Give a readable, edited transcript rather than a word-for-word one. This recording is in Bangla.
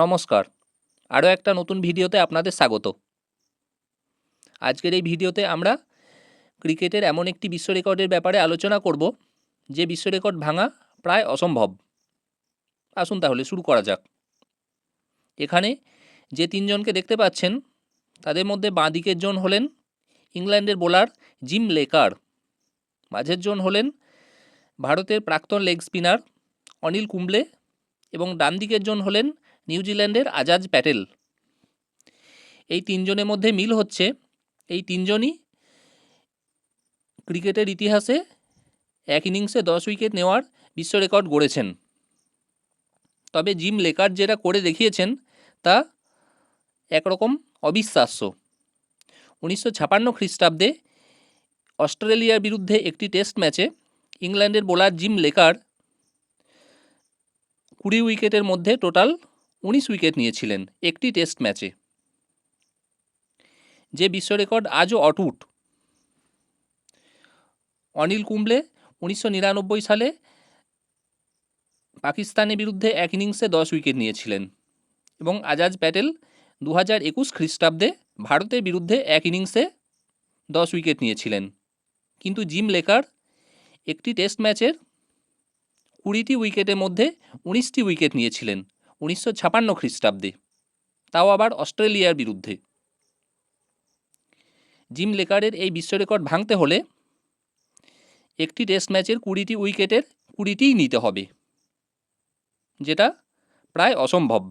নমস্কার, আরও একটা নতুন ভিডিওতে আপনাদের স্বাগত। আজকের এই ভিডিওতে আমরা ক্রিকেটের এমন একটি বিশ্ব রেকর্ডের ব্যাপারে আলোচনা করব যে বিশ্ব রেকর্ড ভাঙা প্রায় অসম্ভব। আসুন তাহলে শুরু করা যাক। এখানে যে তিনজনকে দেখতে পাচ্ছেন তাদের মধ্যে বাঁ দিকের জন হলেন ইংল্যান্ডের বোলার জিম লেকার, মাঝের জন হলেন ভারতের প্রাক্তন লেগ স্পিনার অনিল কুম্বলে এবং ডান দিকের জন হলেন নিউজিল্যান্ডের আজাজ প্যাটেল। এই তিনজনের মধ্যে মিল হচ্ছে এই তিনজনই ক্রিকেটের ইতিহাসে এক ইনিংসে 10 উইকেট নেওয়ার বিশ্ব রেকর্ড গড়েছেন। তবে জিম লেকার যেটা করে দেখিয়েছেন তা একরকম অবিশ্বাস্য। 1956 খ্রিস্টাব্দে অস্ট্রেলিয়ার বিরুদ্ধে একটি টেস্ট ম্যাচে ইংল্যান্ডের বোলার জিম লেকার 20 উইকেটের মধ্যে টোটাল 19 উইকেট নিয়েছিলেন একটি টেস্ট ম্যাচে, যে বিশ্ব রেকর্ড আজও অটুট। অনিল কুম্বলে 1999 সালে পাকিস্তানের বিরুদ্ধে এক ইনিংসে 10 উইকেট নিয়েছিলেন এবং আজাজ প্যাটেল 2021 খ্রিস্টাব্দে ভারতের বিরুদ্ধে এক ইনিংসে 10 উইকেট নিয়েছিলেন। কিন্তু জিম লেকার একটি টেস্ট ম্যাচের 20টি উইকেটের মধ্যে 19টি উইকেট নিয়েছিলেন 1956 খ্রিস্টাব্দে, তাও আবার অস্ট্রেলিয়ার বিরুদ্ধে। জিম লেকারের এই বিশ্ব রেকর্ড ভাঙতে হলে একটি টেস্ট ম্যাচের 20টি উইকেটের 20টিই নিতে হবে, যেটা প্রায় অসম্ভব।